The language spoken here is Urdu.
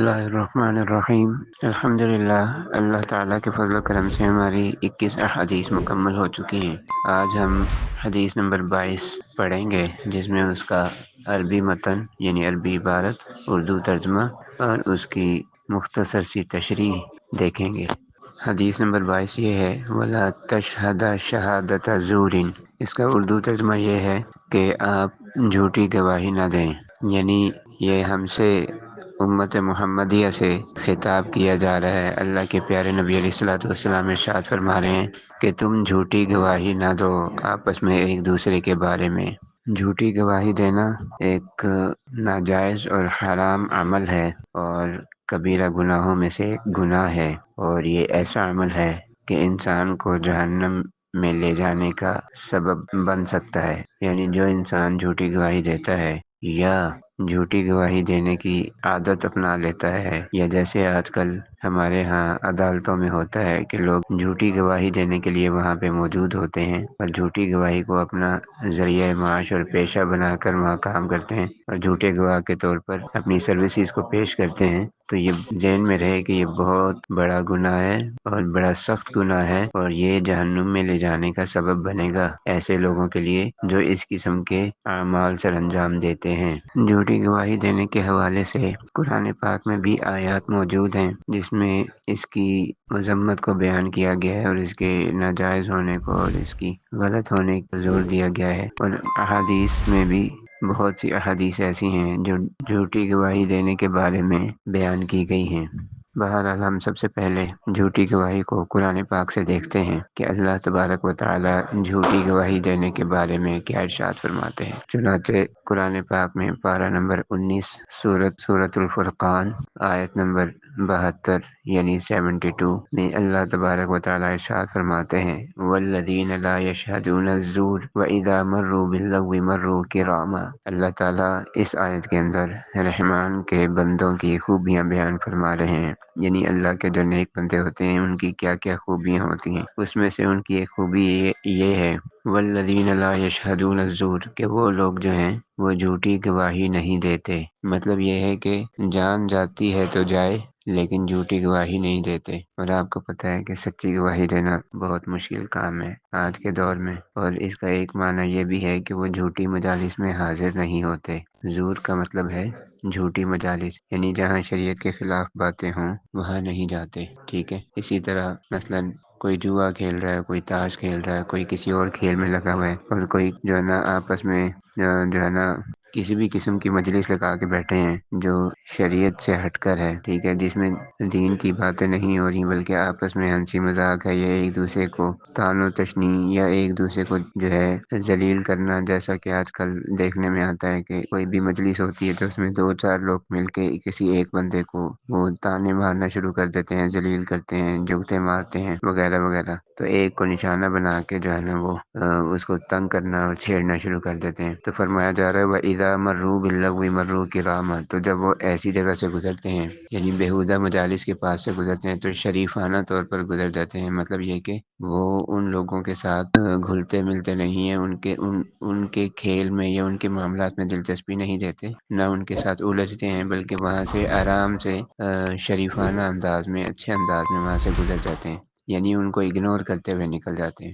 اللہ الرحمن الرحیم۔ الحمدللہ، اللہ تعالیٰ کے فضل و کرم سے ہماری 21 احادیث مکمل ہو چکی ہیں۔ آج ہم حدیث نمبر 22 پڑھیں گے، جس میں اس کا عربی متن یعنی عربی عبارت، اردو ترجمہ اور اس کی مختصر سی تشریح دیکھیں گے۔ حدیث نمبر 22 یہ ہے، وَلَا تَشْهَدَ شَهَادَةَ زُورٍ۔ اس کا اردو ترجمہ یہ ہے کہ آپ جھوٹی گواہی نہ دیں، یعنی یہ ہم سے امت محمدیہ سے خطاب کیا جا رہا ہے۔ اللہ کے پیارے نبی علیہ الصلوۃ والسلام ارشاد فرما رہے ہیں کہ تم جھوٹی گواہی نہ دو آپس میں ایک دوسرے کے بارے میں۔ جھوٹی گواہی دینا ایک ناجائز اور حرام عمل ہے اور کبیرہ گناہوں میں سے ایک گناہ ہے، اور یہ ایسا عمل ہے کہ انسان کو جہنم میں لے جانے کا سبب بن سکتا ہے۔ یعنی جو انسان جھوٹی گواہی دیتا ہے یا جھوٹی گواہی دینے کی عادت اپنا لیتا ہے، یا جیسے آج کل ہمارے ہاں عدالتوں میں ہوتا ہے کہ لوگ جھوٹی گواہی دینے کے لیے وہاں پہ موجود ہوتے ہیں اور جھوٹی گواہی کو اپنا ذریعہ معاش اور پیشہ بنا کر وہاں کام کرتے ہیں اور جھوٹے گواہ کے طور پر اپنی سروسز کو پیش کرتے ہیں، تو یہ ذہن میں رہے کہ یہ بہت بڑا گناہ ہے اور بڑا سخت گناہ ہے، اور یہ جہنم میں لے جانے کا سبب بنے گا ایسے لوگوں کے لیے جو اس قسم کے اعمال سر انجام دیتے ہیں۔ جھوٹی گواہی دینے کے حوالے سے قرآن پاک میں بھی آیات موجود ہیں جس میں اس کی مذمت کو بیان کیا گیا ہے اور اس کے ناجائز ہونے کو اور اس کی غلط ہونے پر زور دیا گیا ہے، اور احادیث میں بھی بہت سی احادیث ایسی ہیں جو جھوٹی گواہی دینے کے بارے میں بیان کی گئی ہیں۔ بہرحال ہم سب سے پہلے جھوٹی گواہی کو قرآن پاک سے دیکھتے ہیں کہ اللہ تبارک و تعالی جھوٹی گواہی دینے کے بارے میں کیا ارشاد فرماتے ہیں۔ چنانچہ قرآن پاک میں پارہ نمبر 19 سورۃ الفرقان آیت نمبر 72 یعنی 72 میں اللہ تبارک و تعالی ارشاد فرماتے ہیں، والذین لا یشہدون الزور واذا مروا باللغو مروا کراما۔ اللہ تعالیٰ اس آیت کے اندر رحمان کے بندوں کی خوبیاں بیان فرما رہے ہیں، یعنی اللہ کے جو نیک بندے ہوتے ہیں ان کی کیا کیا خوبیاں ہوتی ہیں۔ اس میں سے ان کی ایک خوبی یہ ہے، والذین لا یشہدون الزور، کہ وہ لوگ جو ہیں وہ جھوٹی گواہی نہیں دیتے۔ مطلب یہ ہے کہ جان جاتی ہے تو جائے لیکن جھوٹی گواہی نہیں دیتے، اور آپ کو پتہ ہے کہ سچی گواہی دینا بہت مشکل کام ہے آج کے دور میں، اور اس کا ایک معنی یہ بھی ہے کہ وہ جھوٹی مجالس میں حاضر نہیں ہوتے۔ زور کا مطلب ہے جھوٹی مجالس، یعنی جہاں شریعت کے خلاف باتیں ہوں وہاں نہیں جاتے، ٹھیک ہے۔ اسی طرح مثلا کوئی جوا کھیل رہا ہے، کوئی تاش کھیل رہا ہے، کوئی کسی اور کھیل میں لگا ہوا ہے، اور کوئی جو ہے نا آپس میں جو ہے نا کسی بھی قسم کی مجلس لگا کے بیٹھے ہیں جو شریعت سے ہٹ کر ہے، ٹھیک ہے، جس میں دین کی باتیں نہیں ہو رہی بلکہ آپس میں ہنسی مذاق ہے، یا ایک دوسرے کو طعن و تشنیع یا ایک دوسرے کو جو ہے ذلیل کرنا، جیسا کہ آج کل دیکھنے میں آتا ہے کہ کوئی بھی مجلس ہوتی ہے تو اس میں 2-4 لوگ مل کے کسی ایک بندے کو وہ طعنے مارنا شروع کر دیتے ہیں، ذلیل کرتے ہیں، جوتے مارتے ہیں وغیرہ وغیرہ، تو ایک کو نشانہ بنا کے جو ہے نا وہ اس کو تنگ کرنا اور چھیڑنا شروع کر دیتے ہیں۔ تو فرمایا جا رہا ہے وَإِذَا مَرُّوا بِاللَّغْوِ مَرُّوا كِرَامًا، تو جب وہ ایسی جگہ سے گزرتے ہیں یعنی بیہودہ مجالس کے پاس سے گزرتے ہیں تو شریفانہ طور پر گزر جاتے ہیں۔ مطلب یہ کہ وہ ان لوگوں کے ساتھ گھلتے ملتے نہیں ہیں، ان کے کھیل میں یا ان کے معاملات میں دلچسپی نہیں دیتے، نہ ان کے ساتھ الجھتے ہیں، بلکہ وہاں سے آرام سے شریفانہ انداز میں، اچھے انداز میں وہاں سے گزر جاتے ہیں، یعنی ان کو اگنور کرتے ہوئے نکل جاتے ہیں۔